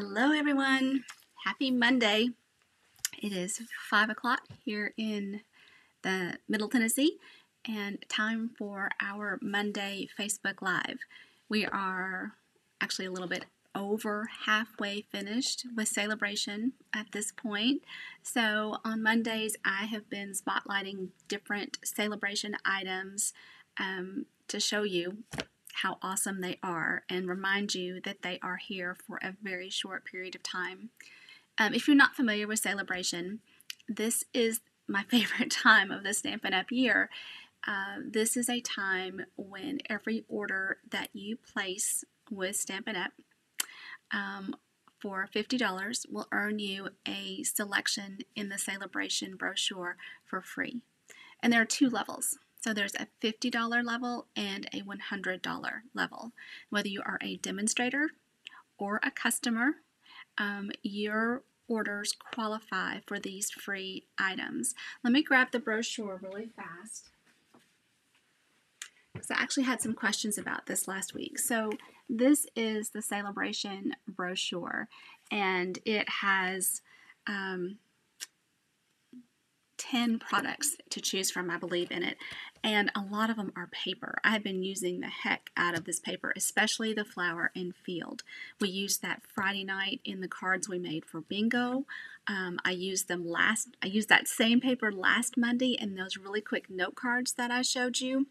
Hello everyone, happy Monday. It is 5 o'clock here in the Middle Tennessee and time for our Monday Facebook Live. We are actually a little bit over halfway finished with celebration at this point. So on Mondays I have been spotlighting different celebration items to show you how awesome they are and remind you that they are here for a very short period of time. If you're not familiar with celebration, this is my favorite time of the Stampin' Up! Year. This is a time when every order that you place with Stampin' Up! For $50 will earn you a selection in the celebration brochure for free. And there are two levels. So there's a $50 level and a $100 level. Whether you are a demonstrator or a customer, your orders qualify for these free items. Let me grab the brochure really fast, because I actually had some questions about this last week. So this is the celebration brochure, and it has 10 products to choose from, I believe, in it, and a lot of them are paper. I have been using the heck out of this paper, especially the flower and field. We used that Friday night in the cards we made for bingo. I used that same paper last Monday in those really quick note cards that I showed you.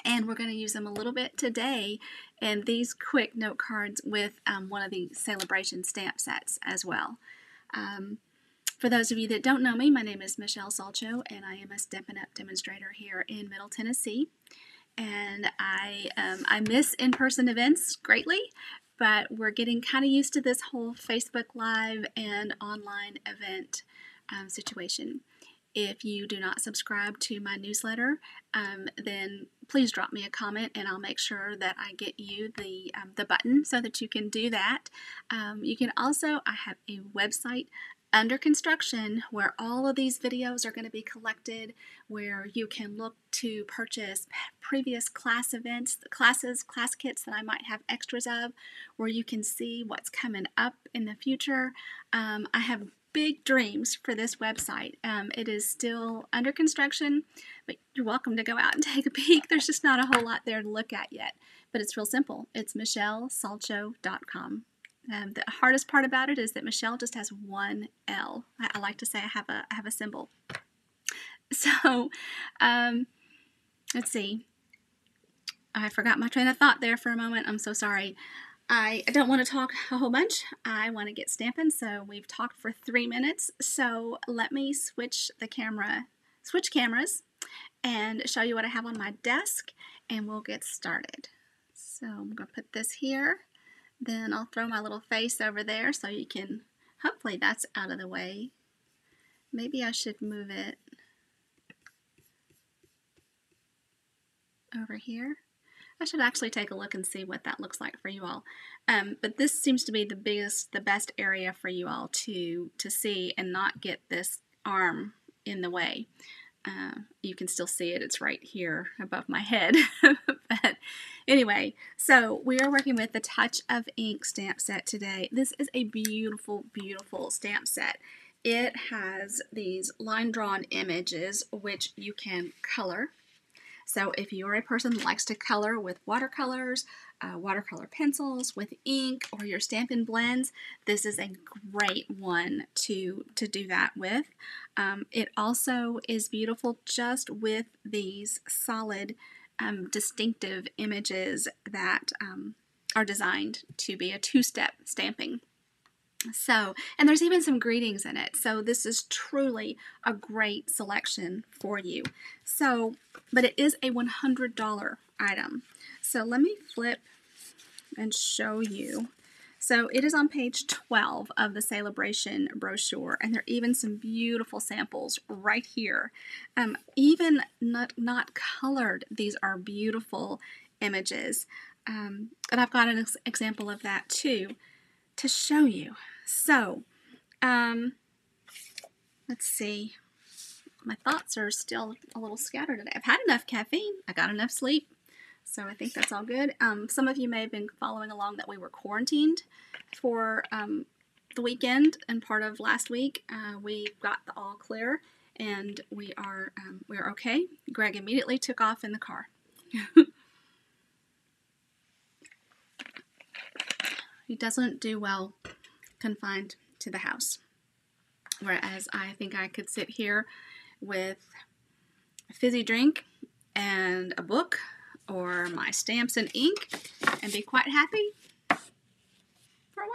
And we're going to use them a little bit today in these quick note cards with one of the celebration stamp sets as well. For those of you that don't know me, my name is Michelle Salcho, and I am a Stampin' Up! Demonstrator here in Middle Tennessee. And I miss in-person events greatly, but we're getting kind of used to this whole Facebook Live and online event situation. If you do not subscribe to my newsletter, then please drop me a comment and I'll make sure that I get you the button so that you can do that. You can also, I have a website under construction where all of these videos are going to be collected, where you can look to purchase previous class events, class kits that I might have extras of, where you can see what's coming up in the future. I have big dreams for this website. It is still under construction, but you're welcome to go out and take a peek. There's just not a whole lot there to look at yet, but it's real simple. It's michellesalcho.com. The hardest part about it is that Michelle just has one L. I like to say I have a symbol. So, let's see. I forgot my train of thought there for a moment. I'm so sorry. I don't want to talk a whole bunch. I want to get stamping, so we've talked for 3 minutes. So let me switch cameras and show you what I have on my desk, and we'll get started. So I'm going to put this here. Then I'll throw my little face over there so you can, hopefully that's out of the way. Maybe I should move it over here. I should actually take a look and see what that looks like for you all. But this seems to be the best area for you all to see and not get this arm in the way. You can still see it. It's right here above my head. But anyway, so we are working with the Touch of Ink stamp set today. This is a beautiful, beautiful stamp set. It has these line-drawn images which you can color. So if you're a person that likes to color with watercolors, watercolor pencils, with ink, or your Stampin' Blends, this is a great one to do that with. It also is beautiful just with these solid, distinctive images that are designed to be a two-step stamping. So, and there's even some greetings in it. So this is truly a great selection for you. So, but it is a $100 item. So let me flip and show you. So it is on page 12 of the celebration brochure, and there are even some beautiful samples right here. Even not colored, these are beautiful images. And I've got an example of that too to show you. So, let's see. My thoughts are still a little scattered today. I've had enough caffeine. I got enough sleep. So I think that's all good. Some of you may have been following along that we were quarantined for the weekend and part of last week. We got the all clear, and we are okay. Greg immediately took off in the car. He doesn't do well confined to the house, whereas I think I could sit here with a fizzy drink and a book or my stamps and ink and be quite happy for a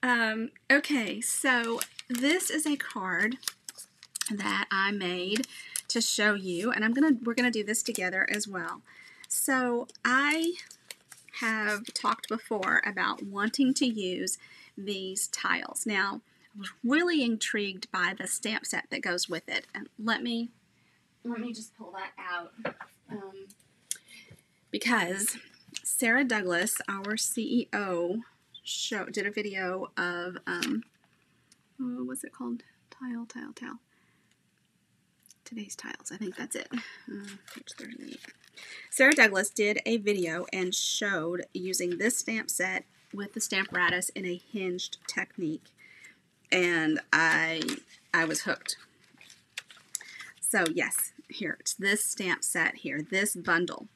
while. Okay, so this is a card that I made to show you, and we're gonna do this together as well. So I have talked before about wanting to use these tiles. Now, I was really intrigued by the stamp set that goes with it, and let me just pull that out because Sarah Douglas, our CEO, did a video of what's it called? Tile. Today's tiles. I think that's it. Page 38. Sarah Douglas did a video and showed using this stamp set with the Stamparatus in a hinged technique, and I was hooked. So yes, here, it's this stamp set here, this bundle.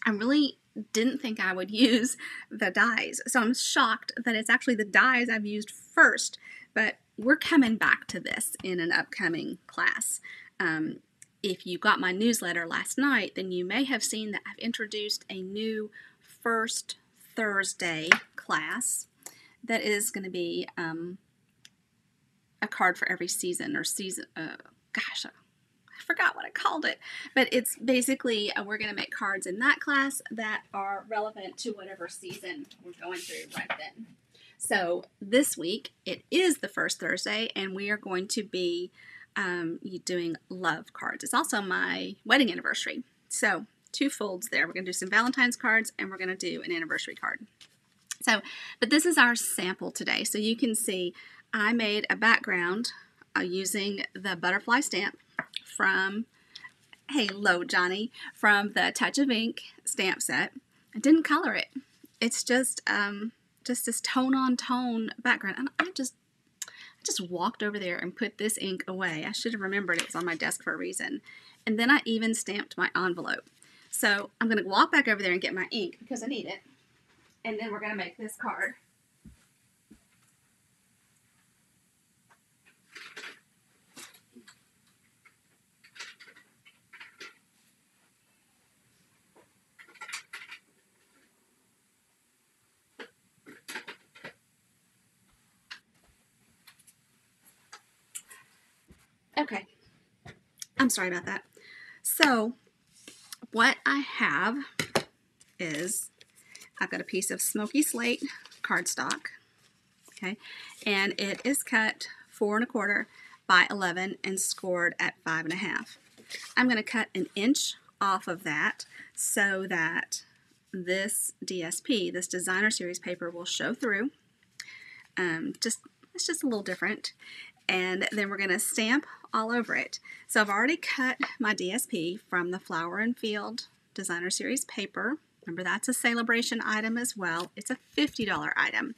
I really didn't think I would use the dies, so I'm shocked that it's actually the dies I've used first, but we're coming back to this in an upcoming class. If you got my newsletter last night, then you may have seen that I've introduced a new first Thursday class that is going to be a card for every season or season. Gosh, I forgot what I called it, but it's basically we're going to make cards in that class that are relevant to whatever season we're going through right then. So this week it is the first Thursday, and we are going to be doing love cards. It's also my wedding anniversary, so 2 folds there. We're going to do some Valentine's cards, and we're going to do an anniversary card. So, but this is our sample today, so you can see I made a background using the butterfly stamp from, hello Johnny, from the Touch of Ink stamp set. I didn't color it. It's just this tone-on-tone background, and I just walked over there and put this ink away. I should have remembered it was on my desk for a reason. And then I even stamped my envelope. So I'm going to walk back over there and get my ink because I need it. And then we're going to make this card. Okay, I'm sorry about that. So what I have is I've got a piece of smoky slate cardstock, okay, and it is cut 4 1/4 by 11 and scored at 5 1/2. I'm going to cut 1 inch off of that so that this DSP, this designer series paper, will show through. It's just a little different. And then we're going to stamp all over it. So I've already cut my DSP from the Flower and Field Designer Series paper. Remember, that's a celebration item as well. It's a $50 item.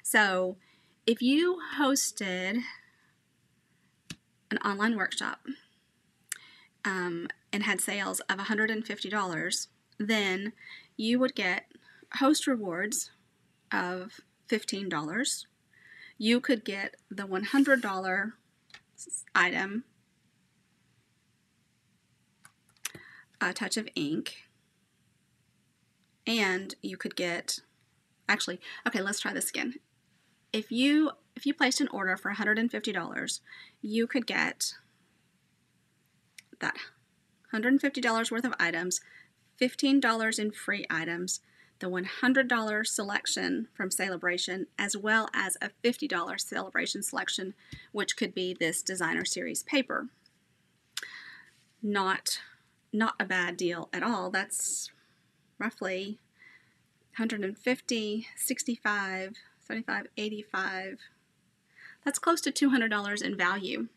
So if you hosted an online workshop and had sales of $150, then you would get host rewards of $15. You could get the $100 item, a Touch of Ink, and you could get, actually, okay, let's try this again. If you placed an order for $150, you could get that $150 worth of items, $15 in free items, the $100 selection from Celebration, as well as a $50 Celebration selection, which could be this designer series paper. Not a bad deal at all. That's roughly $150, $65, $75, $85. That's close to $200 in value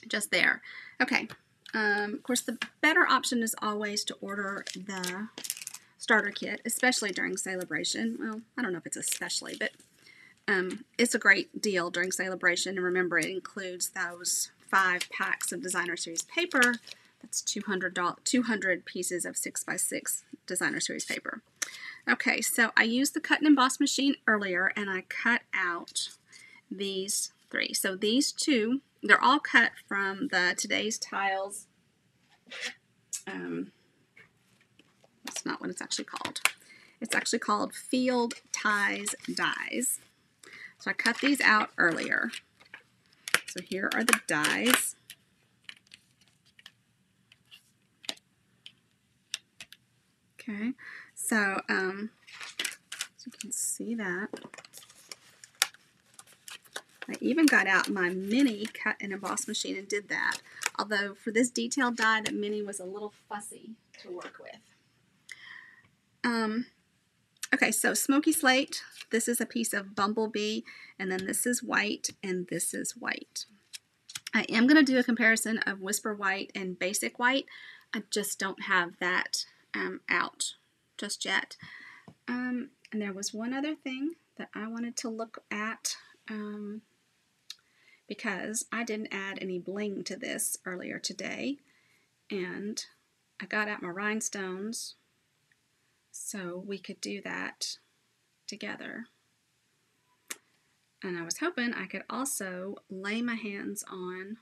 just there. Okay, Of course, the better option is always to order the starter kit, especially during celebration. Well, I don't know if it's especially, but it's a great deal during celebration. And remember, it includes those 5 packs of Designer Series paper. That's 200 pieces of 6x6 Designer Series paper. Okay, so I used the cut and emboss machine earlier, and I cut out these 3. So these 2, they're all cut from the Today's Tiles. That's not what it's actually called. It's actually called Field Ties Dies. So I cut these out earlier. So here are the dies. Okay, so you can see that. I even got out my mini cut and emboss machine and did that. Although for this detailed die, the mini was a little fussy to work with. Okay, so Smoky Slate. This is a piece of Bumblebee, and then this is white, and this is white. I am going to do a comparison of Whisper White and Basic White. I just don't have that out just yet. And there was one other thing that I wanted to look at because I didn't add any bling to this earlier today, and I got out my rhinestones so we could do that together. And I was hoping I could also lay my hands on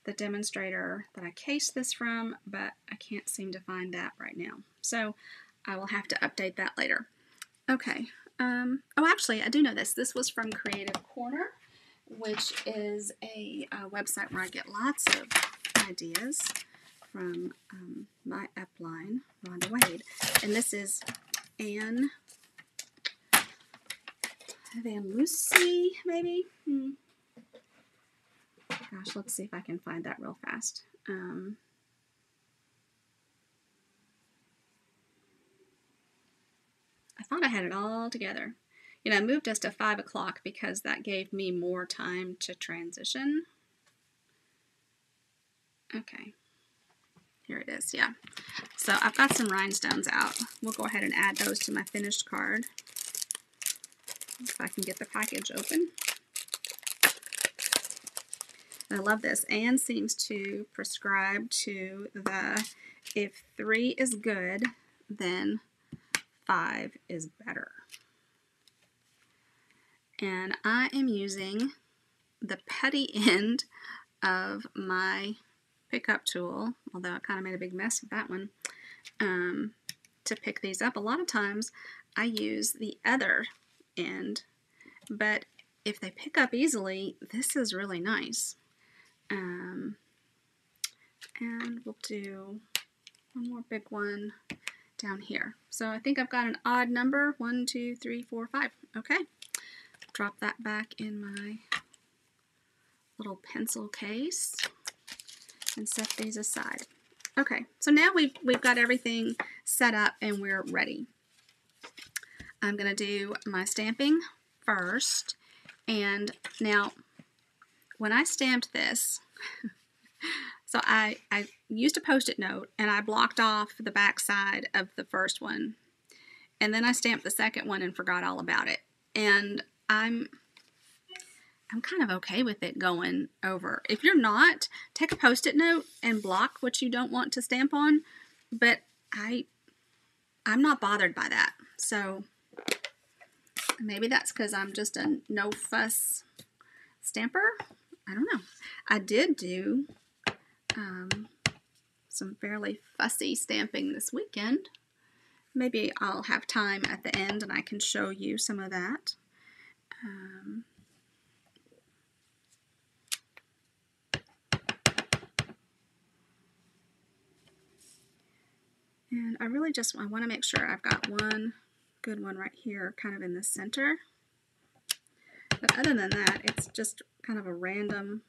the demonstrator that I cased this from, but I can't seem to find that right now. So I will have to update that later. Okay. Oh, actually, I do know this. This was from Creative Corner, which is a website where I get lots of ideas from my upline, Rhonda Wade. And this is Anne Van Lucy, maybe? Gosh, let's see if I can find that real fast. I thought I had it all together. You know, I moved us to 5 o'clock because that gave me more time to transition. Okay. Here it is, yeah. So I've got some rhinestones out. We'll go ahead and add those to my finished card. If I can get the package open. I love this. Anne seems to prescribe to the if 3 is good, then 5 is better. And I am using the putty end of my pickup tool, although I kind of made a big mess with that one, to pick these up. A lot of times I use the other end, but if they pick up easily, this is really nice. And we'll do one more big one down here. So I think I've got an odd number, 1, 2, 3, 4, 5. Okay, drop that back in my little pencil case and set these aside. Okay, so now we've got everything set up and we're ready. I'm going to do my stamping first, and now when I stamped this, so I used a Post-it note and I blocked off the back side of the first one, and then I stamped the second one and forgot all about it. And I'm kind of okay with it going over. If you're not, take a Post-it note and block what you don't want to stamp on, but I'm not bothered by that. So maybe that's because I'm just a no-fuss stamper. I don't know. I did do some fairly fussy stamping this weekend. Maybe I'll have time at the end and I can show you some of that. And I really just I want to make sure I've got one good one right here, kind of in the center. But other than that, it's just kind of a random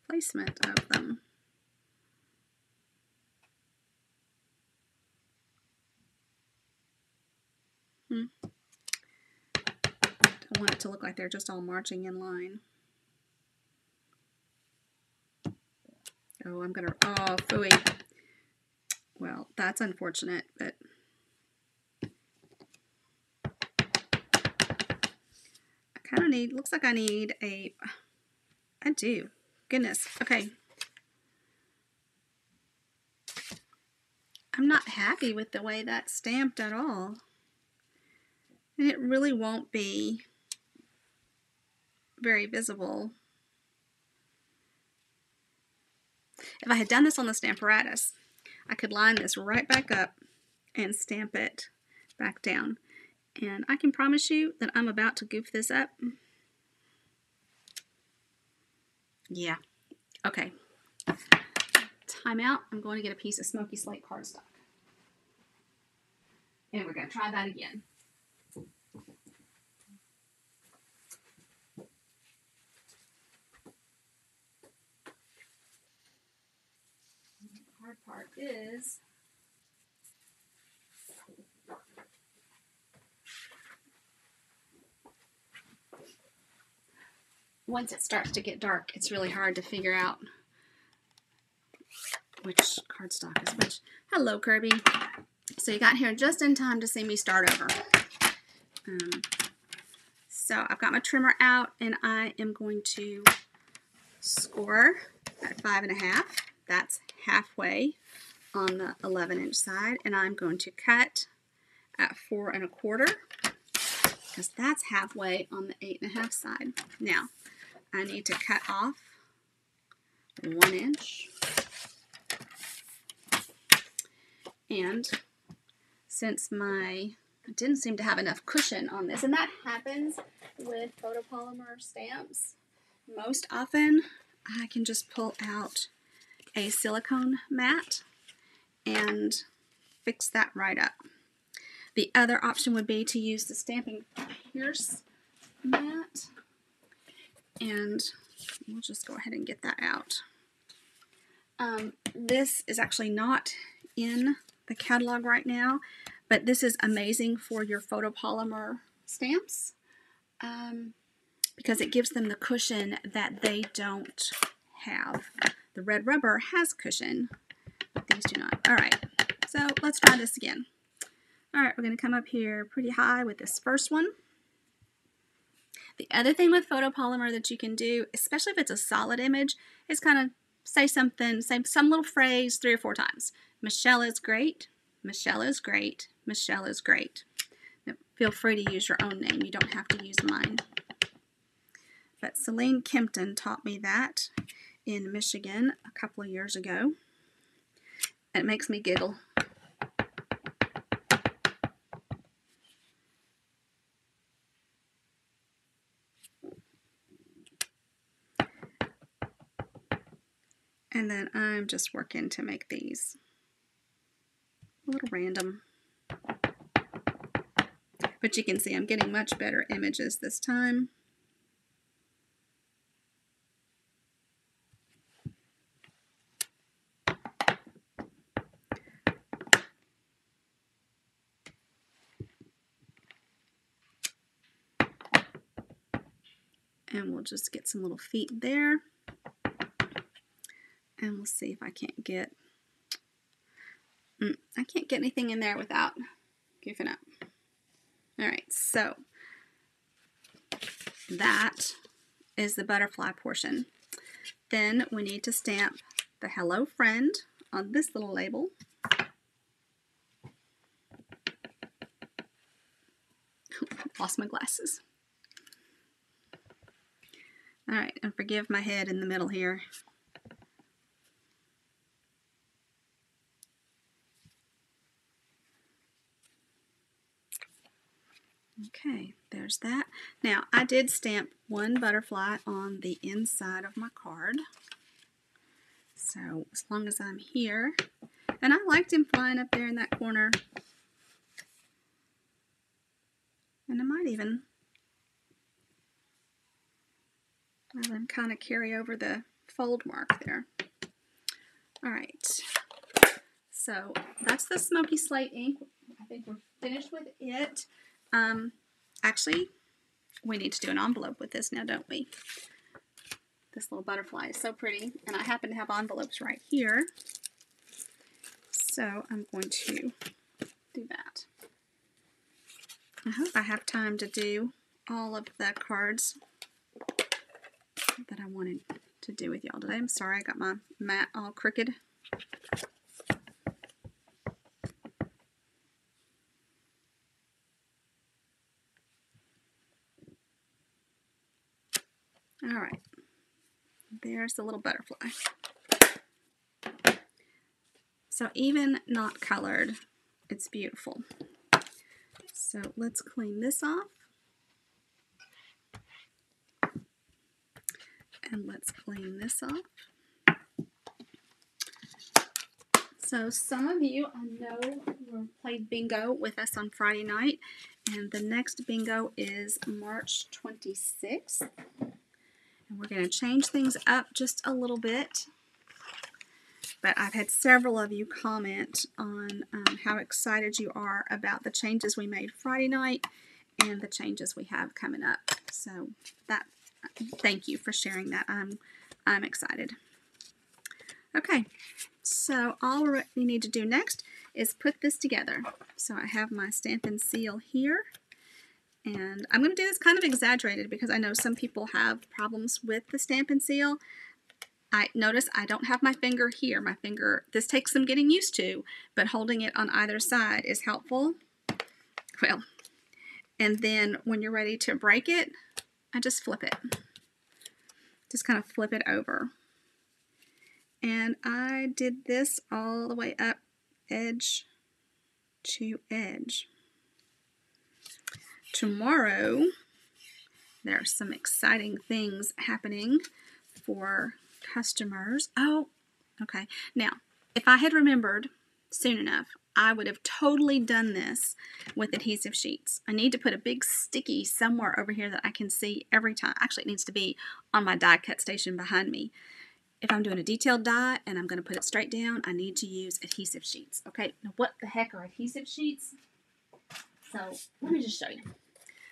placement of them. I want it to look like they're just all marching in line. Oh, oh, phooey. Well, that's unfortunate, but I kind of need, looks like I need I do. Goodness. Okay. I'm not happy with the way that's stamped at all. And it really won't be very visible. If I had done this on the Stamparatus, I could line this right back up and stamp it back down. And I can promise you that I'm about to goof this up. Yeah. Okay. Time out. I'm going to get a piece of smoky slate cardstock. And we're going to try that again. The hard part is once it starts to get dark, it's really hard to figure out which cardstock is which. Hello, Kirby. So you got here just in time to see me start over. So I've got my trimmer out, and I am going to score at 5.5. That's halfway on the 11-inch side, and I'm going to cut at 4.25 because that's halfway on the 8.5 side. Now I need to cut off 1 inch, and since I didn't seem to have enough cushion on this, and that happens with photopolymer stamps most often, I can just pull out a silicone mat and fix that right up. The other option would be to use the Stampin' Pierce mat, and we'll just go ahead and get that out. This is actually not in the catalog right now, but this is amazing for your photopolymer stamps because it gives them the cushion that they don't have. The red rubber has cushion, but these do not. All right, so let's try this again. All right, we're going to come up here pretty high with this first one. The other thing with photopolymer that you can do, especially if it's a solid image, is kind of say something, say some little phrase 3 or 4 times. Michelle is great. Michelle is great. Michelle is great. Now, feel free to use your own name. You don't have to use mine. But Celine Kempton taught me that in Michigan a couple of years ago. And it makes me giggle. And then I'm just working to make these a little random. But you can see I'm getting much better images this time. And we'll just get some little feet there. And we'll see if I can't get, I can't get anything in there without goofing up. All right, so that is the butterfly portion. Then we need to stamp the hello friend on this little label. Lost my glasses. All right, and forgive my head in the middle here. Okay, there's that. Now, I did stamp one butterfly on the inside of my card. So, as long as I'm here, and I liked him flying up there in that corner. And I might even let him kind of carry over the fold mark there. All right, so that's the smoky slate ink. I think we're finished with it. Actually, we need to do an envelope with this now, don't we? This little butterfly is so pretty, and I happen to have envelopes right here, so I'm going to do that. I hope I have time to do all of the cards that I wanted to do with y'all today. I'm sorry, I got my mat all crooked. All right, there's the little butterfly. So even not colored, it's beautiful. So let's clean this off. And let's clean this off. So some of you, I know, played bingo with us on Friday night. And the next bingo is March 26th. And we're going to change things up just a little bit. But I've had several of you comment on how excited you are about the changes we made Friday night and the changes we have coming up. So thank you for sharing that. I'm excited. Okay, so all we need to do next is put this together. So I have my Stampin' Seal here. And I'm going to do this kind of exaggerated because I know some people have problems with the Stampin' Seal. Notice I don't have my finger here. My finger, this takes some getting used to, but holding it on either side is helpful. Well, and then when you're ready to break it, I just flip it. Just kind of flip it over. And I did this all the way up edge to edge. Tomorrow, there are some exciting things happening for customers. Oh, okay. Now, if I had remembered soon enough, I would have totally done this with adhesive sheets. I need to put a big sticky somewhere over here that I can see every time. Actually, it needs to be on my die cut station behind me. If I'm doing a detailed die and I'm going to put it straight down, I need to use adhesive sheets. Okay, now what the heck are adhesive sheets? So let me just show you.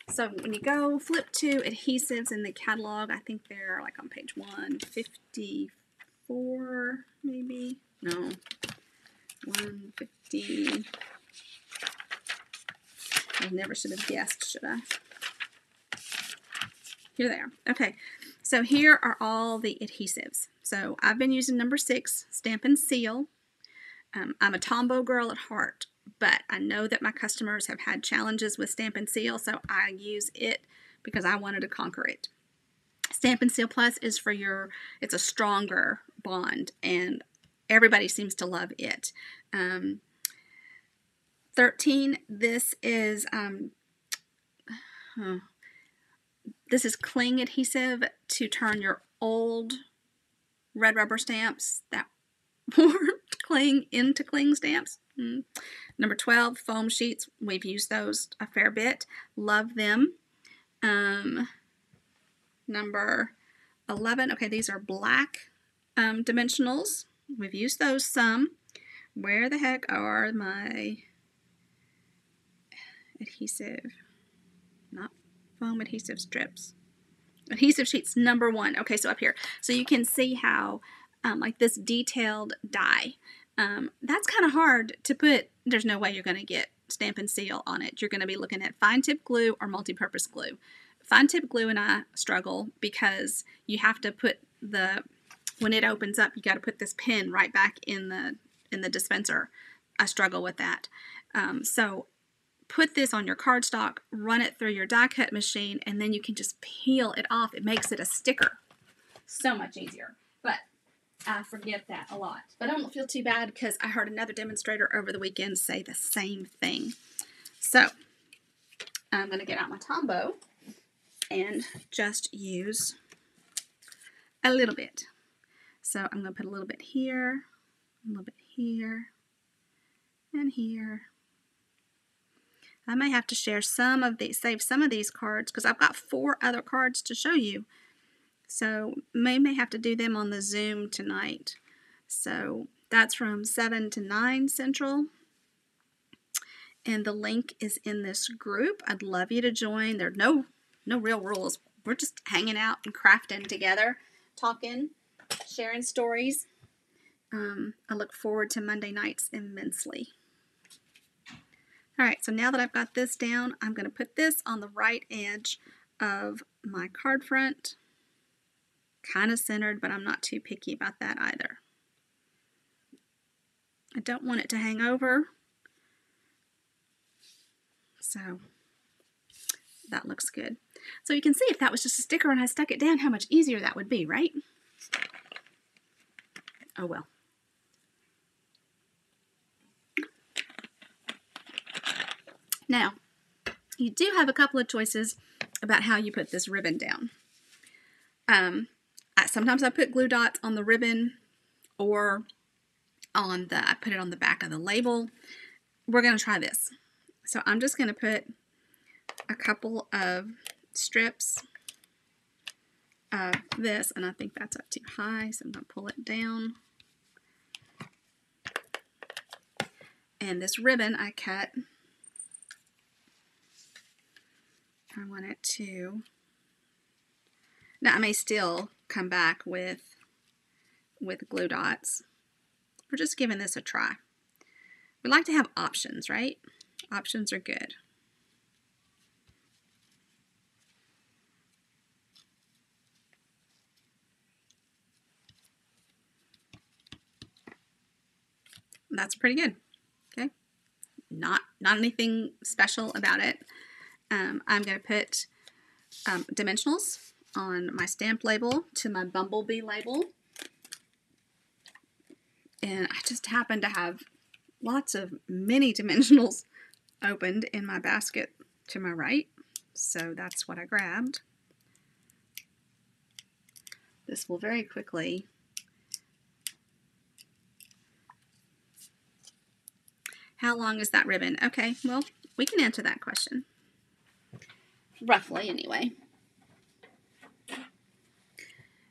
So when you go flip to adhesives in the catalog, I think they're like on page 154, maybe. No, 150. I never should have guessed, should I? Here they are. Okay, so here are all the adhesives. So I've been using number 6, Stampin' Seal. I'm a Tombow girl at heart, but I know that my customers have had challenges with Stampin' Seal, so I use it because I wanted to conquer it. Stampin' Seal Plus is for it's a stronger bond, and everybody seems to love it. 13, this is cling adhesive to turn your old red rubber stamps that weren't cling into cling stamps. Number 12, foam sheets. We've used those a fair bit. Love them. Number 11, okay, these are black dimensionals. We've used those some. Where the heck are my adhesive, not foam adhesive strips? Adhesive sheets, number 1. Okay, so up here. So you can see how, like this detailed die, that's kind of hard to put. There's no way you're going to get Stampin' Seal on it. You're going to be looking at fine tip glue or multi-purpose glue. Fine tip glue and I struggle because you have to put when it opens up, you got to put this pin right back in the dispenser. I struggle with that. So put this on your cardstock, run it through your die cut machine, and then you can just peel it off. It makes it a sticker. So much easier. But I forget that a lot. But I don't feel too bad because I heard another demonstrator over the weekend say the same thing. So I'm going to get out my Tombow and just use a little bit. So I'm going to put a little bit here, a little bit here, and here. I may have to share some of these, save some of these cards because I've got 4 other cards to show you. So may have to do them on the Zoom tonight. So that's from 7 to 9 Central. And the link is in this group. I'd love you to join. There are no real rules. We're just hanging out and crafting together. talking, sharing stories. I look forward to Monday nights immensely. All right, so now that I've got this down, I'm going to put this on the right edge of my card front. Kind of centered, but I'm not too picky about that either. I don't want it to hang over. So that looks good. So you can see if that was just a sticker and I stuck it down, how much easier that would be, right? Oh well. Now, you do have a couple of choices about how you put this ribbon down. Sometimes I put glue dots on the ribbon or I put it on the back of the label. We're going to try this. So I'm just going to put a couple of strips of this, and I think that's up too high, so I'm going to pull it down. And this ribbon I cut, I want it to, now I may still come back with glue dots. We're just giving this a try. We like to have options, right? Options are good. That's pretty good. Okay, not anything special about it. I'm going to put dimensionals on my stamp label to my bumblebee label. And I just happen to have lots of mini dimensionals opened in my basket to my right. So that's what I grabbed. This will very quickly How long is that ribbon? Okay, well, we can answer that question. Roughly, anyway.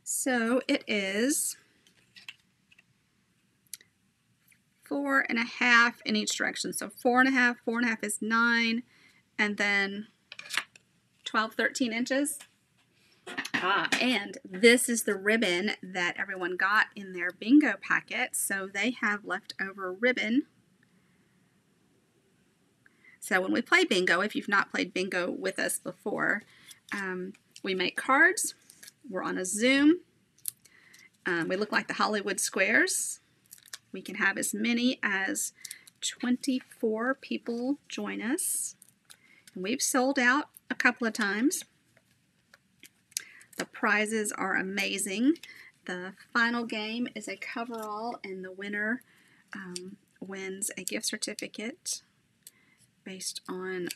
So it is 4.5 in each direction. So 4.5, 4.5 is 9, and then 12, 13 inches. And this is the ribbon that everyone got in their bingo packet. So they have leftover ribbon. So when we play bingo, if you've not played bingo with us before, we make cards. We're on a Zoom. We look like the Hollywood squares. We can have as many as 24 people join us. And we've sold out a couple of times. The prizes are amazing. The final game is a coverall, and the winner wins a gift certificate based on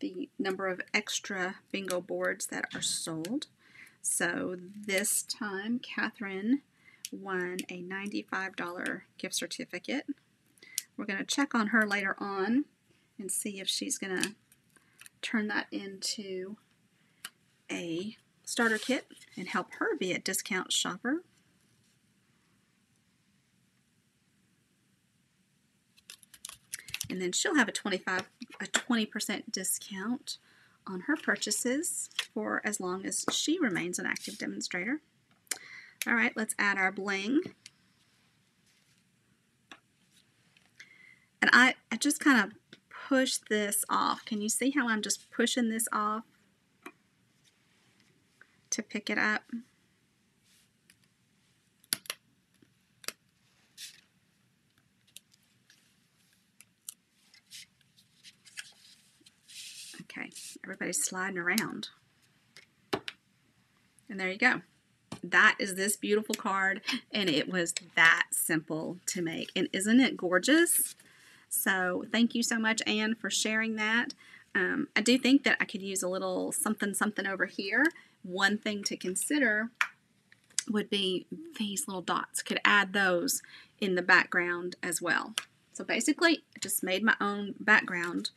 the number of extra bingo boards that are sold. So this time, Catherine won a $95 gift certificate. We're going to check on her later on and see if she's going to turn that into a starter kit and help her be a discount shopper. And then she'll have a 20% discount on her purchases for as long as she remains an active demonstrator. All right, let's add our bling. And I just kind of push this off. Can you see how I'm just pushing this off to pick it up? Okay, everybody's sliding around. And there you go. That is this beautiful card, and it was that simple to make. And isn't it gorgeous? So thank you so much, Anne, for sharing that. I do think that I could use a little something over here. One thing to consider would be these little dots. Could add those in the background as well. So basically, I just made my own background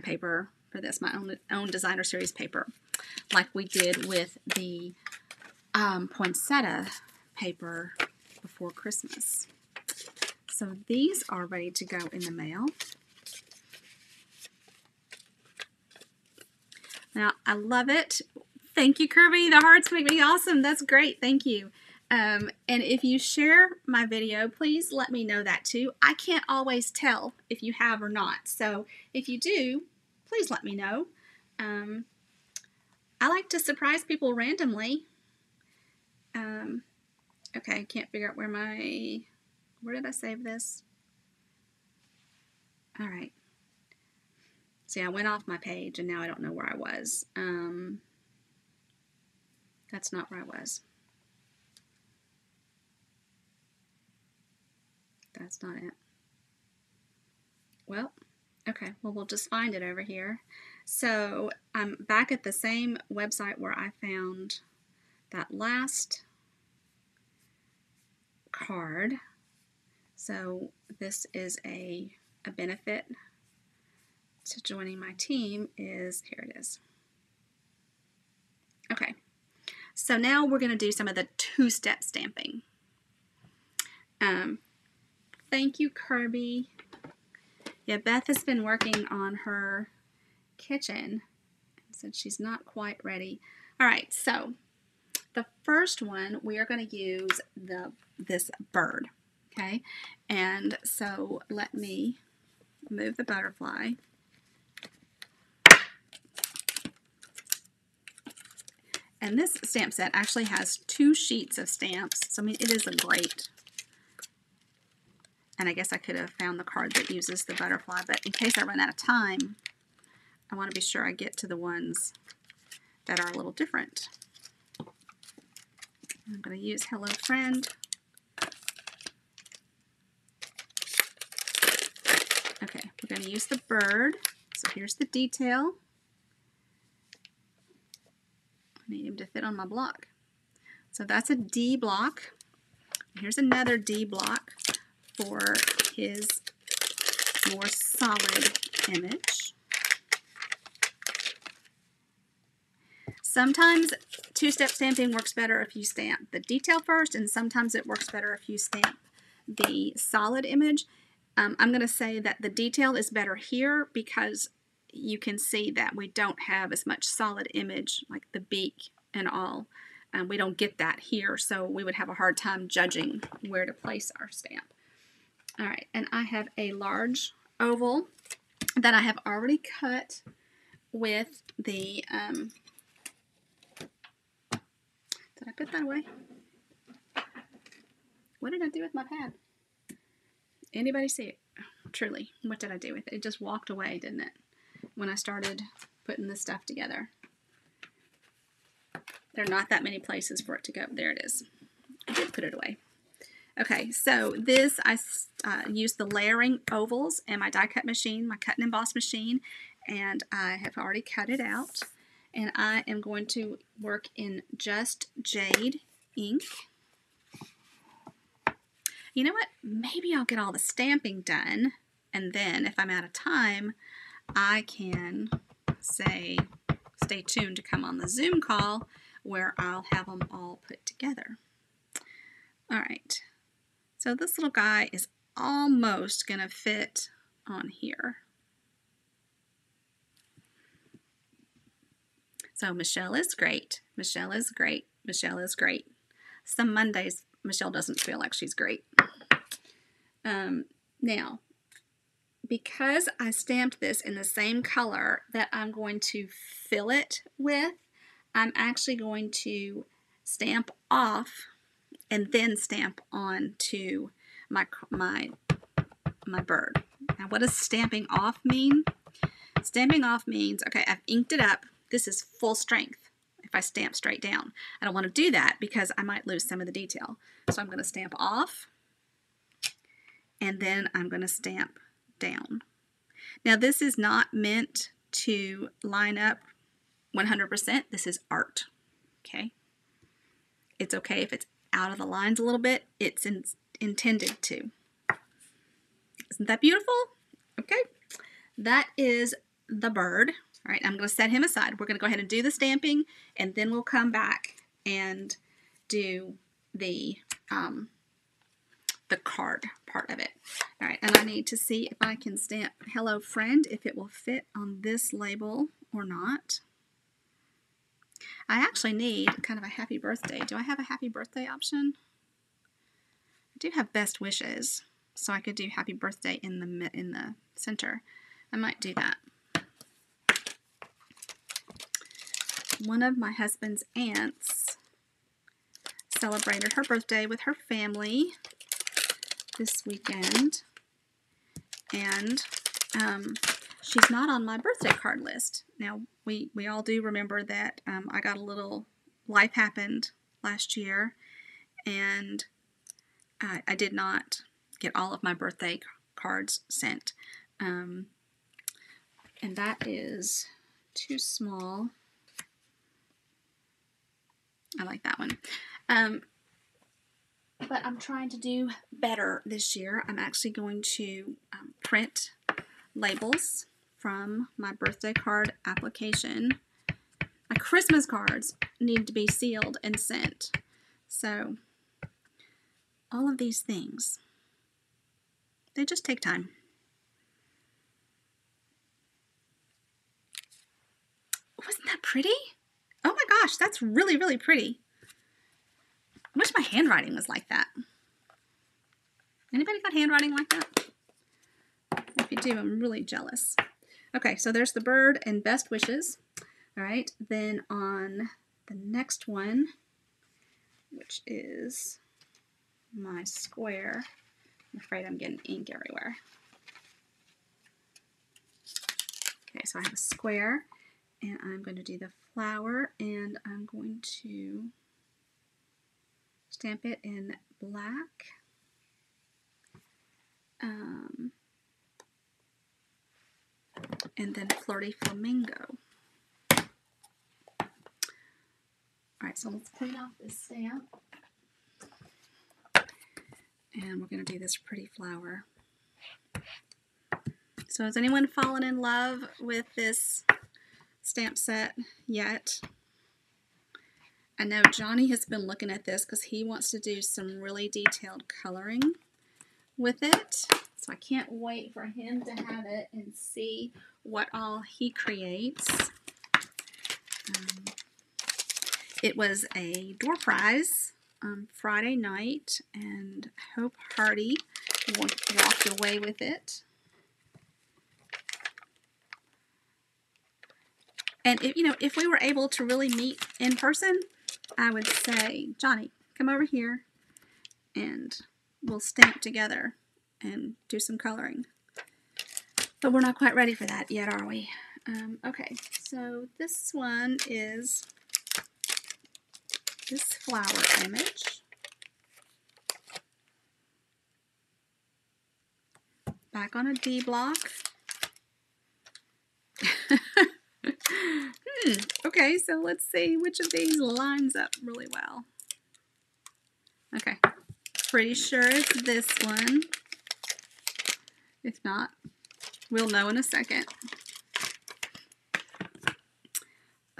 paper for this, my own designer series paper, like we did with the poinsettia paper before Christmas. So these are ready to go in the mail. Now, I love it. Thank you, Kirby. The hearts make me awesome. That's great. Thank you. And if you share my video, please let me know that too. I can't always tell if you have or not. So if you do, please let me know. I like to surprise people randomly. Okay, I can't figure out where did I save this? All right. See, I went off my page and now I don't know where I was. That's not where I was. That's not it. Well, okay, well, we'll just find it over here. So I'm back at the same website where I found that last card. So this is a benefit to joining my team is, here it is. Okay, so now we're going to do some of the two-step stamping. Thank you, Kirby. Yeah, Beth has been working on her kitchen and said she's not quite ready. All right, so the first one we are going to use this bird, okay? And so let me move the butterfly. And this stamp set actually has 2 sheets of stamps. So I mean, it is a great. And I guess I could have found the card that uses the butterfly, but in case I run out of time, I want to be sure I get to the ones that are a little different. I'm going to use Hello Friend. Okay, we're going to use the bird. So here's the detail. I need him to fit on my block. So that's a D block. Here's another D block for his more solid image. Sometimes two-step stamping works better if you stamp the detail first, and sometimes it works better if you stamp the solid image. I'm going to say that the detail is better here because you can see that we don't have as much solid image, like the beak and all. We don't get that here, so we would have a hard time judging where to place our stamp. All right, and I have a large oval that I have already cut with the, did I put that away? What did I do with my pad? Anybody see it? Truly, what did I do with it? It just walked away, didn't it? When I started putting this stuff together. There are not that many places for it to go. There it is. I did put it away. Okay, so this, I used the layering ovals and my die cut machine, my cut and emboss machine, and I have already cut it out. And I am going to work in Just Jade ink. You know what? Maybe I'll get all the stamping done, and then if I'm out of time, I can say, stay tuned to come on the Zoom call where I'll have them all put together. All right. So this little guy is almost going to fit on here. So Michelle is great. Michelle is great. Michelle is great. Some Mondays, Michelle doesn't feel like she's great. Now, because I stamped this in the same color that I'm going to fill it with, I'm actually going to stamp off and then stamp on to my bird. Now, what does stamping off mean? Stamping off means, okay, I've inked it up. This is full strength if I stamp straight down. I don't want to do that because I might lose some of the detail. So I'm going to stamp off, and then I'm going to stamp down. Now, this is not meant to line up 100%. This is art, okay? It's okay if it's out of the lines a little bit. It's intended to. Isn't that beautiful? Okay, that is the bird. All right, I'm going to set him aside. We're going to go ahead and do the stamping, and then we'll come back and do the card part of it. All right, and I need to see if I can stamp Hello Friend, if it will fit on this label or not. I actually need kind of a happy birthday. Do I have a happy birthday option? I do have best wishes, so I could do happy birthday in the center. I might do that. One of my husband's aunts celebrated her birthday with her family this weekend, and she's not on my birthday card list. Now, we all do remember that I got a little life happened last year, and I did not get all of my birthday cards sent. And that is too small. I like that one. But I'm trying to do better this year. I'm actually going to print labels from my birthday card application. My Christmas cards need to be sealed and sent. So all of these things, they just take time. Wasn't that pretty? Oh my gosh, that's really, really pretty. I wish my handwriting was like that. Anybody got handwriting like that? If you do, I'm really jealous. Okay, so there's the bird and best wishes. All right, then on the next one, which is my square. I'm afraid I'm getting ink everywhere. Okay, so I have a square, and I'm going to do the flower, and I'm going to stamp it in black. And then Flirty Flamingo. Alright, so let's clean off this stamp. And we're going to do this pretty flower. So has anyone fallen in love with this stamp set yet? I know Johnny has been looking at this because he wants to do some really detailed coloring with it. So I can't wait for him to have it and see what all he creates. It was a door prize Friday night, and Hope Hardy walked away with it. And if we were able to really meet in person, I would say, Johnny, come over here and we'll stamp together and do some coloring. But we're not quite ready for that yet, are we? Okay, so this one is this flower image. Back on a D block. Okay, so let's see which of these lines up really well. Okay, pretty sure it's this one. If not, we'll know in a second.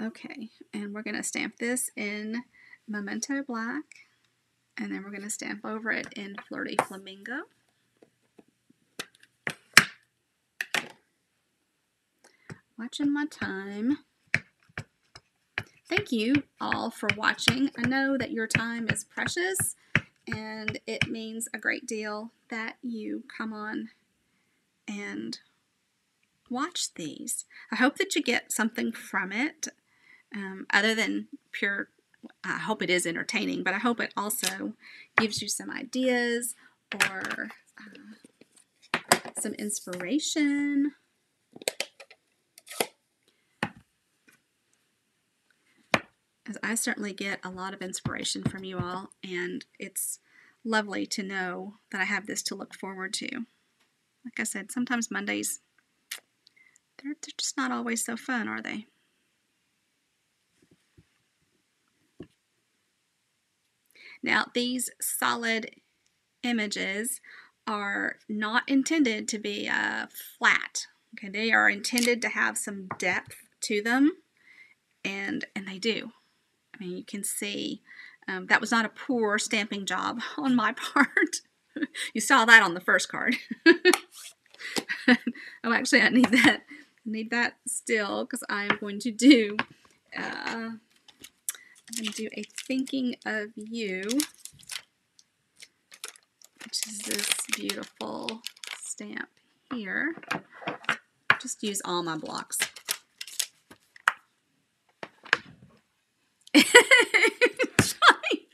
Okay, and we're going to stamp this in Memento Black, and then we're going to stamp over it in Flirty Flamingo. Watching my time. Thank you all for watching. I know that your time is precious, and it means a great deal that you come on and watch these. I hope that you get something from it, other than pure, I hope it is entertaining, but I hope it also gives you some ideas or some inspiration. As I certainly get a lot of inspiration from you all, and it's lovely to know that I have this to look forward to. Like I said, sometimes Mondays, they're just not always so fun, are they? Now, these solid images are not intended to be flat. Okay, they are intended to have some depth to them, and they do. I mean, you can see that was not a poor stamping job on my part. You saw that on the first card. Oh, actually, I need that still because I am going to do I'm going to do a Thinking of You, which is this beautiful stamp here. Just use all my blocks. Johnny.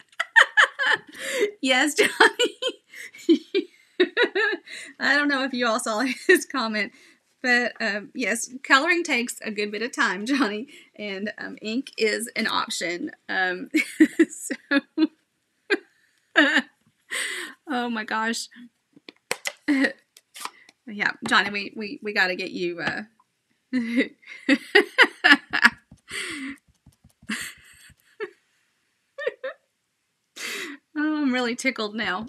Yes, Johnny. I don't know if you all saw his comment, but yes, coloring takes a good bit of time, Johnny, and ink is an option. So, oh my gosh. Yeah, Johnny, we got to get you. Oh, I'm really tickled now.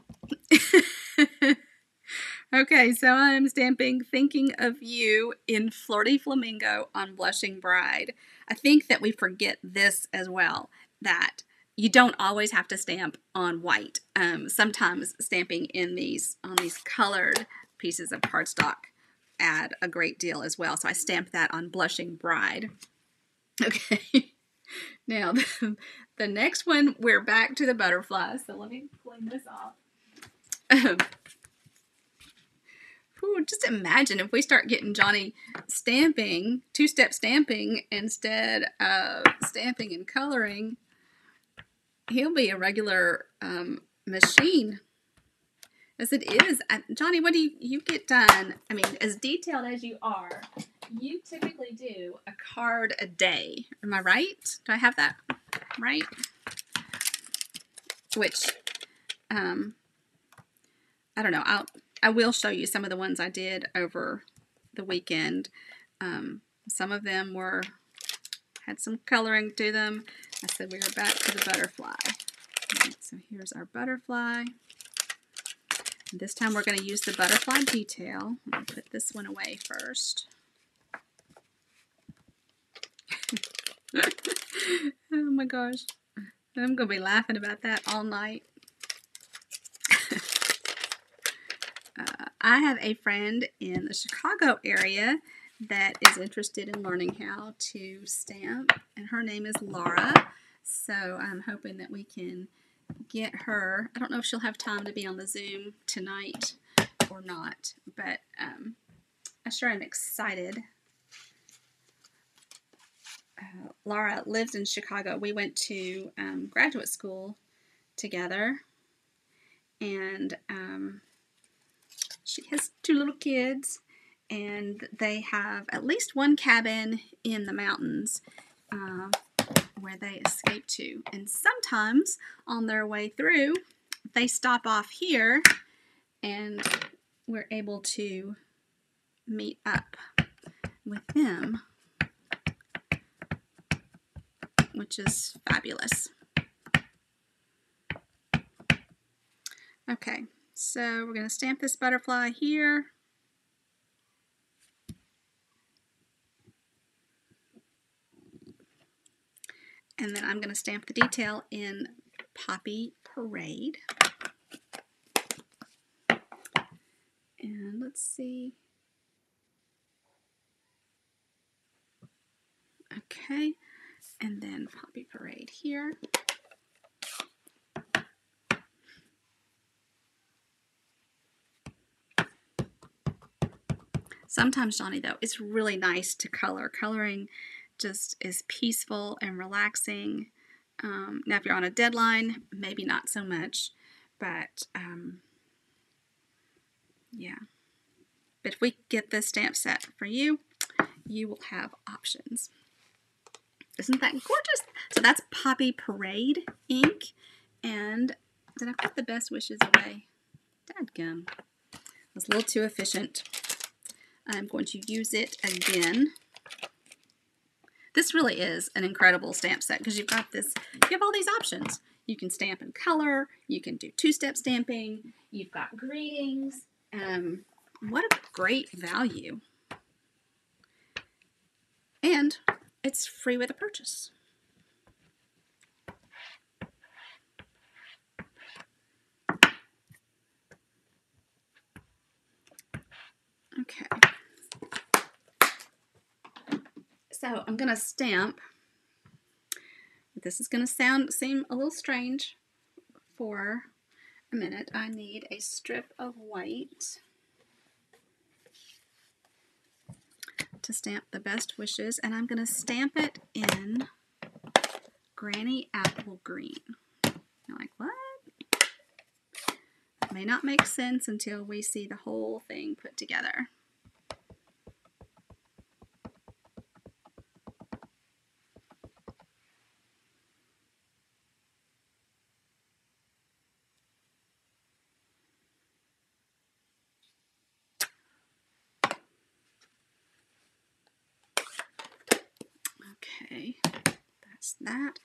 Okay, so I'm stamping Thinking of You in Flirty Flamingo on Blushing Bride. I think that we forget this as well, that you don't always have to stamp on white. Sometimes stamping on these colored pieces of cardstock add a great deal as well. So I stamped that on Blushing Bride. Okay, now the next one, we're back to the butterfly. So let me clean this off. Ooh, just imagine if we start getting Johnny stamping, two-step stamping instead of stamping and coloring. He'll be a regular machine. As it is, Johnny, what do you get done? I mean, as detailed as you are, you typically do a card a day. Am I right? Do I have that right? Which, I don't know. I will show you some of the ones I did over the weekend. Some of them had some coloring to them. I said we were back to the butterfly. Right, so here's our butterfly. And this time we're going to use the butterfly detail. I'm going to put this one away first. Oh my gosh. I'm going to be laughing about that all night. I have a friend in the Chicago area that is interested in learning how to stamp, and her name is Laura. So I'm hoping that we can get her. I don't know if she'll have time to be on the Zoom tonight or not, but I sure am excited. Laura lives in Chicago. We went to graduate school together, and she has 2 little kids, and they have at least one cabin in the mountains where they escape to. And sometimes on their way through, they stop off here, and we're able to meet up with them, which is fabulous. Okay, so we're going to stamp this butterfly here. And then I'm going to stamp the detail in Poppy Parade. And let's see. Okay, and then Poppy Parade here. Sometimes, Johnny, though, it's really nice to color. Coloring just is peaceful and relaxing. Now, if you're on a deadline, maybe not so much, but yeah. But if we get this stamp set for you, you will have options. Isn't that gorgeous? So that's Poppy Parade ink. And did I put the Best Wishes away? Dadgum. I was a little too efficient. I'm going to use it again. This really is an incredible stamp set because you've got this, you have all these options. You can stamp in color, you can do two-step stamping, you've got greetings. What a great value. And it's free with a purchase. Okay. So I'm going to stamp This is going to seem a little strange for a minute. I need a strip of white to stamp the best wishes, and I'm going to stamp it in Granny Apple Green. You're like, what? That may not make sense until we see the whole thing put together. Okay, that's that.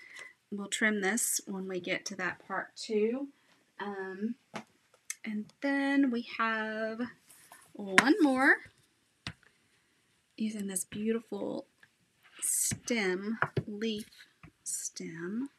We'll trim this when we get to that part too. And then we have one more using this beautiful leaf stem.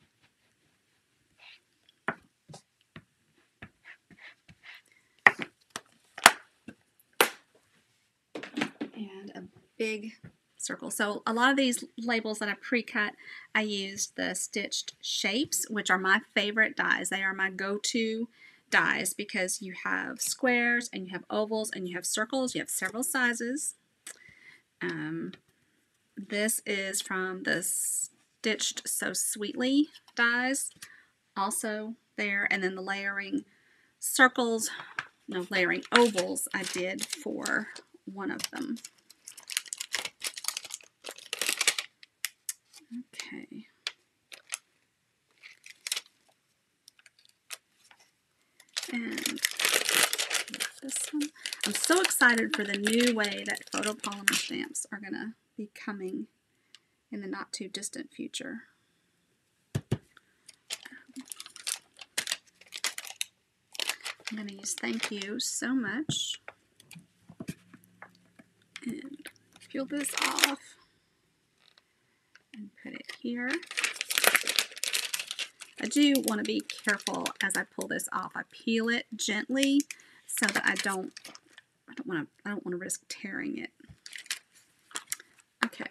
And a big circle. So a lot of these labels that I pre-cut, I used the stitched shapes, which are my favorite dies. They are my go-to dies because you have squares and you have ovals and you have circles. You have several sizes. This is from the Stitched So Sweetly dies, also there. And then the layering ovals I did for one of them. Okay. And this one. I'm so excited for the new way that photopolymer stamps are going to be coming in the not too distant future. I'm going to use Thank You So Much and peel this off and put it here. I do want to be careful as I pull this off. I peel it gently so that I don't want to risk tearing it. Okay,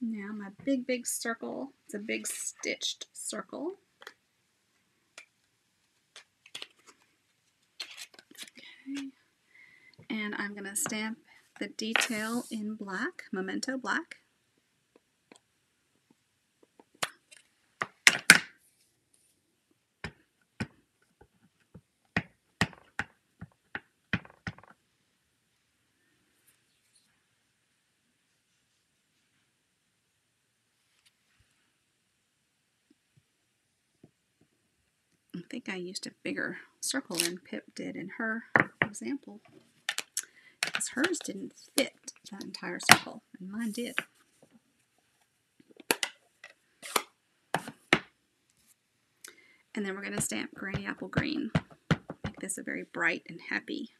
now my big circle. It's a big stitched circle. Okay, and I'm going to stamp the detail in black, Memento Black. I think I used a bigger circle than Pip did in her example, because hers didn't fit that entire circle, and mine did. And then we're going to stamp Granny Apple Green. Make this a very bright and happy.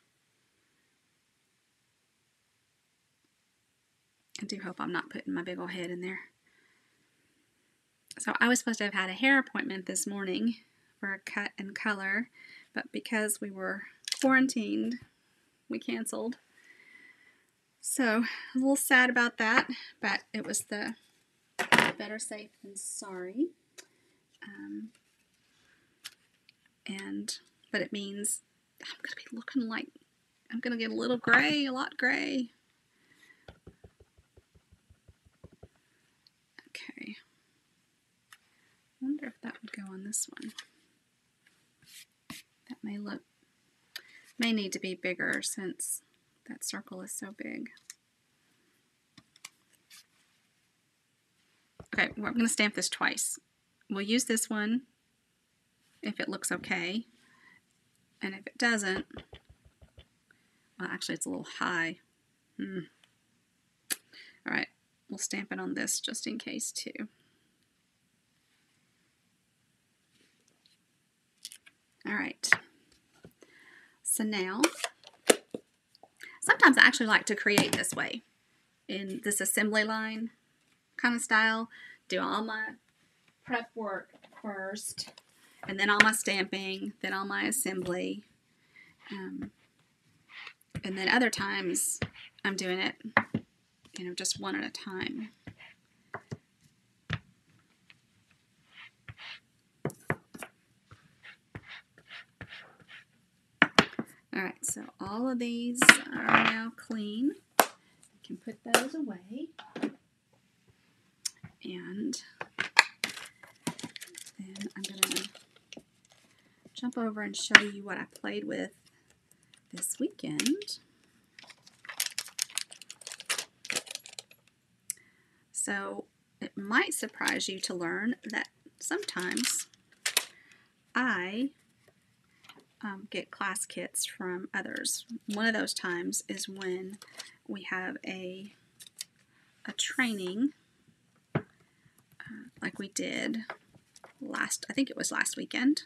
I do hope I'm not putting my big old head in there. So I was supposed to have had a hair appointment this morning for a cut and color, but because we were quarantined, we canceled. So a little sad about that, but it was the better safe than sorry. But it means I'm going to be looking like, I'm going to get a little gray, a lot gray. Okay. I wonder if that would go on this one. That may need to be bigger since that circle is so big. Okay, well, I'm going to stamp this twice. We'll use this one if it looks okay. And if it doesn't, well, actually it's a little high. Alright, we'll stamp it on this just in case too. Alright, so now, sometimes I actually like to create this way, in this assembly line kind of style. Do all my prep work first, and then all my stamping, then all my assembly. And then other times I'm doing it, just one at a time. Alright, so all of these are now clean. I can put those away. And then I'm going to jump over and show you what I played with this weekend. So it might surprise you to learn that sometimes I get class kits from others. One of those times is when we have a training like we did I think it was last weekend.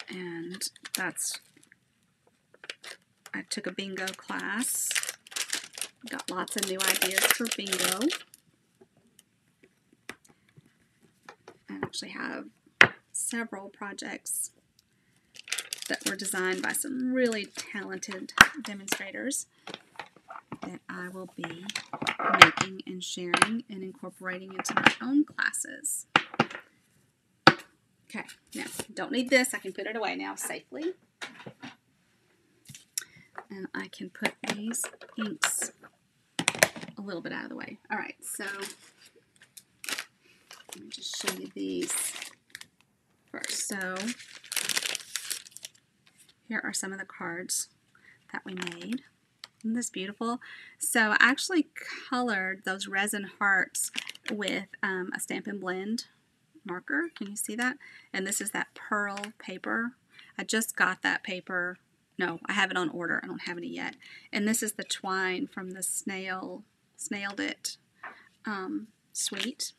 And I took a bingo class. Got lots of new ideas for bingo. I actually have several projects that were designed by some really talented demonstrators that I will be making and sharing and incorporating into my own classes. Okay, now, don't need this. I can put it away now safely. And I can put these inks a little bit out of the way. All right, so let me just show you these first. So here are some of the cards that we made. Isn't this beautiful? So I actually colored those resin hearts with a Stampin' Blend marker. Can you see that? And this is that pearl paper. I just got that paper. No, I have it on order. I don't have any yet. And this is the twine from the Snailed It suite.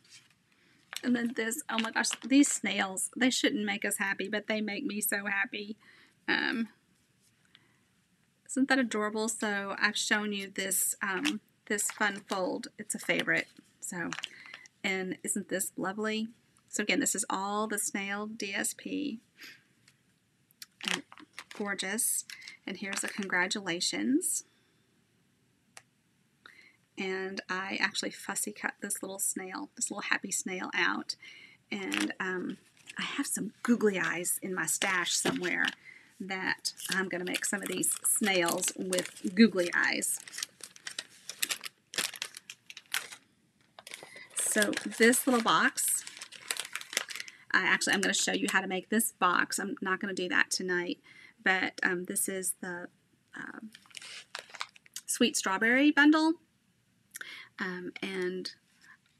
And then this, oh my gosh, these snails, they shouldn't make us happy, but they make me so happy. Isn't that adorable? So I've shown you this this fun fold. It's a favorite. So, and isn't this lovely? So again, this is all the Snailed DSP. And gorgeous. And here's a congratulations. And I actually fussy cut this little snail, this little happy snail out. And I have some googly eyes in my stash somewhere that I'm going to make some of these snails with googly eyes. So this little box, I'm going to show you how to make this box. I'm not going to do that tonight, but this is the Sweet Strawberry bundle. And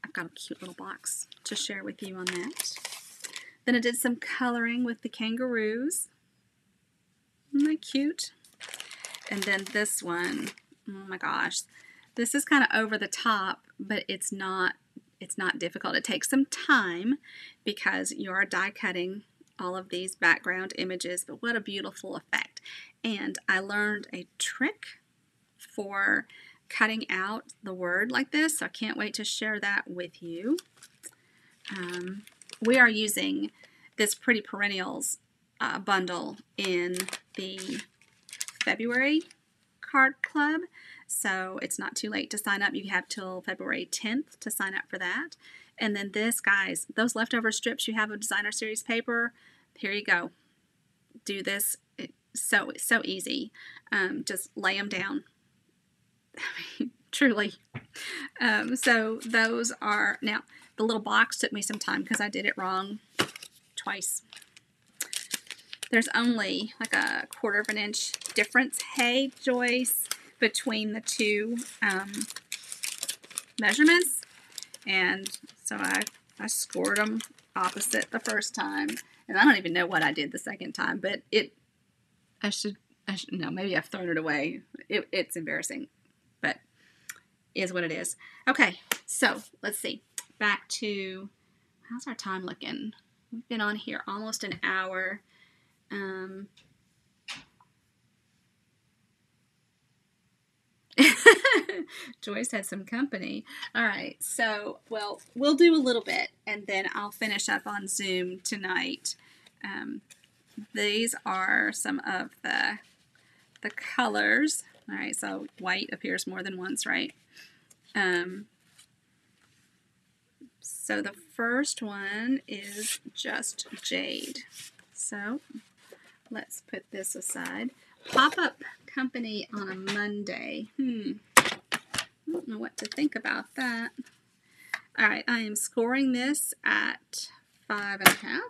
I've got a cute little box to share with you on that. Then I did some coloring with the kangaroos. Isn't that cute? And then this one, oh my gosh, this is kind of over the top, but it's not difficult. It takes some time because you are die cutting all of these background images, but what a beautiful effect. And I learned a trick for cutting out the word like this, so I can't wait to share that with you. We are using this Pretty Perennials bundle in the February card club, so it's not too late to sign up. You have till February 10th to sign up for that. And then this, guys, those leftover strips you have of designer series paper, here you go. Do this. It's so easy. Just lay them down. I mean, truly. So those are, now the little box took me some time because I did it wrong twice. There's only like a 1/4 of an inch difference, hey Joyce, between the two measurements, and so I scored them opposite the first time, and I don't even know what I did the second time, but I should no, maybe I've thrown it away. It's embarrassing, but is what it is. Okay, so let's see. Back to, how's our time looking? We've been on here almost an hour. Joyce had some company. All right, so, well, we'll do a little bit, and then I'll finish up on Zoom tonight. These are some of the colors. All right, so white appears more than once, right? So the first one is just jade. So let's put this aside. Pop-up company on a Monday. I don't know what to think about that. All right, I am scoring this at 5.5.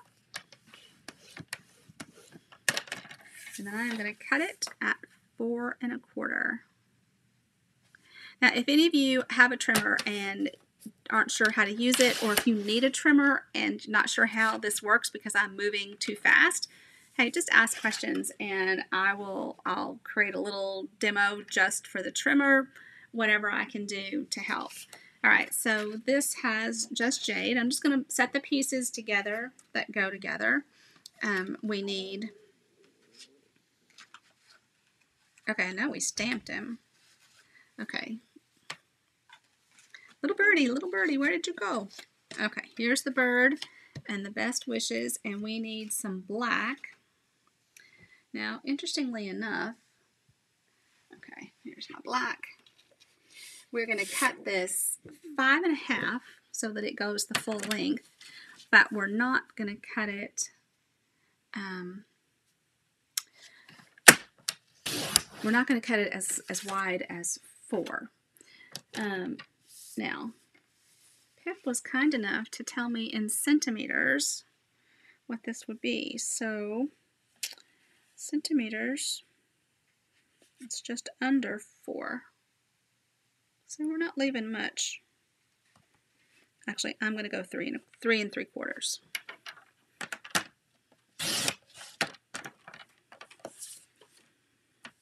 And then I'm going to cut it at 4.25. Now, if any of you have a trimmer and aren't sure how to use it, or if you need a trimmer and not sure how this works because I'm moving too fast, hey, just ask questions and I'll create a little demo just for the trimmer, whatever I can do to help. All right, so this has just jade. I'm just going to set the pieces together that go together. We need, okay, now we stamped him. Okay. Little birdie, where did you go? Okay, here's the bird and the best wishes, and we need some black. Now, interestingly enough, okay, here's my black. We're going to cut this 5.5 so that it goes the full length, but we're not going to cut it, we're not going to cut it as wide as 4. Now, Pip was kind enough to tell me in centimeters what this would be. So, centimeters, it's just under 4. So we're not leaving much. Actually, I'm going to go 3 3/3.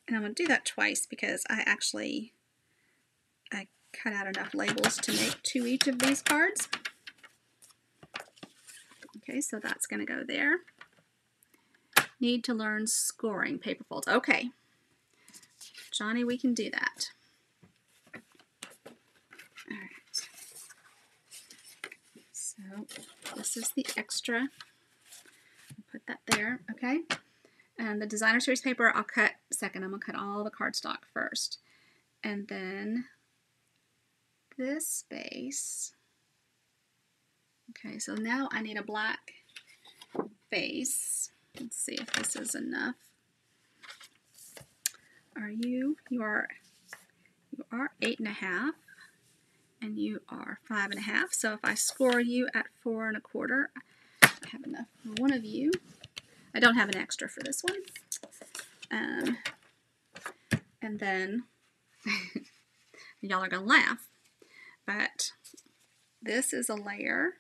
And I'm going to do that twice because I cut out enough labels to make 2 each of these cards. Okay, so that's going to go there. Need to learn scoring paper folds. Okay, Johnny, we can do that. All right. So this is the extra. I'll put that there, okay? And the designer series paper I'll cut second. I'm going to cut all the cardstock first. And then this base. Okay, so now I need a black base. Let's see if this is enough. You are 8.5 and you are 5.5. So if I score you at 4.25, I have enough for one of you. I don't have an extra for this one. And then y'all are gonna laugh, but this is a layer.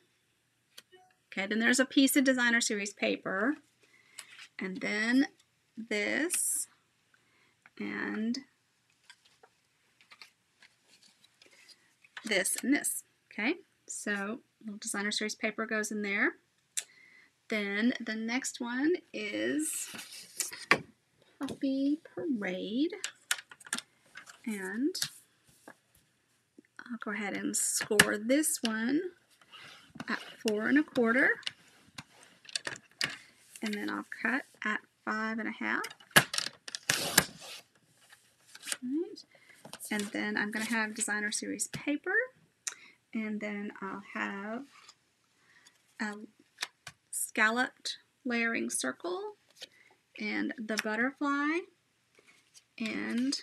Okay, then there's a piece of designer series paper, and then this, and this and this. Okay, so little designer series paper goes in there. Then the next one is Puppy Parade, and I'll go ahead and score this one at 4.25, and then I'll cut at 5.5. Right. And then I'm going to have designer series paper, and then I'll have a scalloped layering circle and the butterfly, and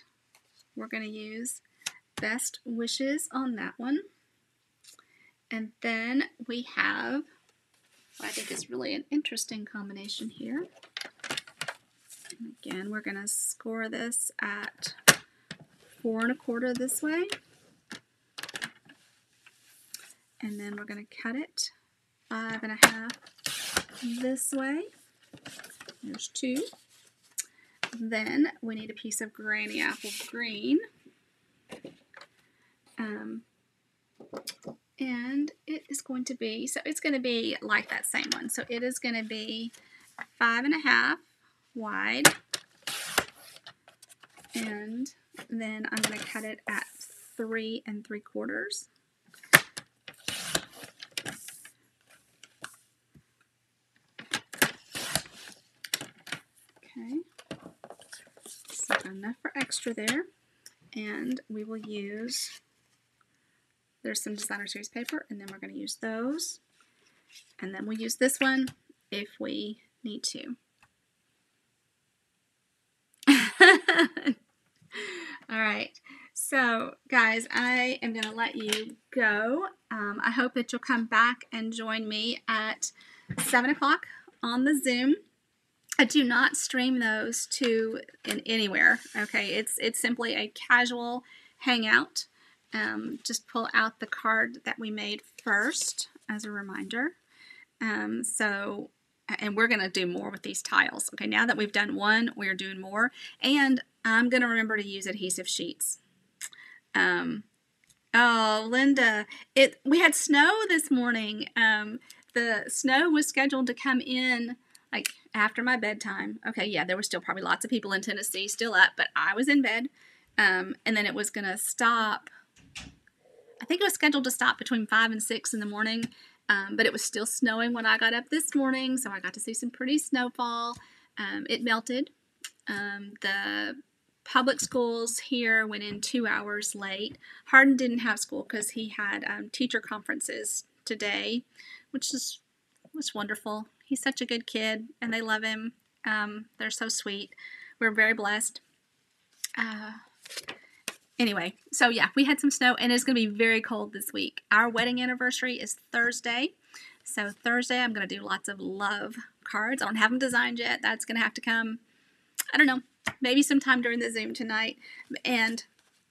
we're going to use best wishes on that one. And then we have what I think is really an interesting combination here. And again, we're going to score this at 4.25 this way, and then we're going to cut it 5.5 this way. There's 2. Then we need a piece of Granny Apple Green. And it is going to be, so it's going to be like that same one. So it is going to be 5.5 wide. And then I'm going to cut it at 3.75. Okay, so enough for extra there, and we will use, there's some designer series paper, and then we're going to use those, and then we'll use this one if we need to. All right. So, guys, I am going to let you go. I hope that you'll come back and join me at 7 o'clock on the Zoom. I do not stream those to anywhere. Okay, it's simply a casual hangout. Just pull out the card that we made first as a reminder. And we're going to do more with these tiles. Okay, now that we've done one, we're doing more. And I'm going to remember to use adhesive sheets. Oh, Linda, we had snow this morning. The snow was scheduled to come in like after my bedtime. Okay, yeah, there were still probably lots of people in Tennessee still up, but I was in bed. And then it was going to stop. I think it was scheduled to stop between 5 and 6 in the morning, but it was still snowing when I got up this morning, so I got to see some pretty snowfall. It melted. The public schools here went in 2 hours late. Hardin didn't have school because he had teacher conferences today, which was wonderful. He's such a good kid, and they love him. They're so sweet. We're very blessed. Anyway, so yeah, we had some snow, and it's going to be very cold this week. Our wedding anniversary is Thursday. So Thursday, I'm going to do lots of love cards. I don't have them designed yet. That's going to have to come, I don't know, maybe sometime during the Zoom tonight. And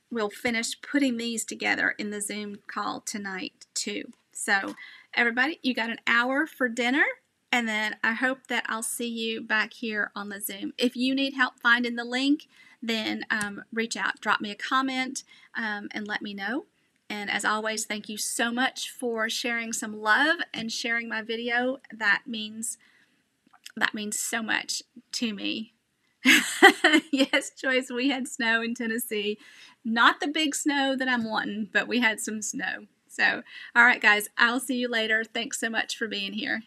we'll finish putting these together in the Zoom call tonight, too. So everybody, you got an hour for dinner. And then I hope that I'll see you back here on the Zoom. If you need help finding the link, then reach out, drop me a comment, and let me know. And as always, thank you so much for sharing some love and sharing my video. That means so much to me. Yes, Joyce, we had snow in Tennessee. Not the big snow that I'm wanting, but we had some snow. So, all right, guys, I'll see you later. Thanks so much for being here.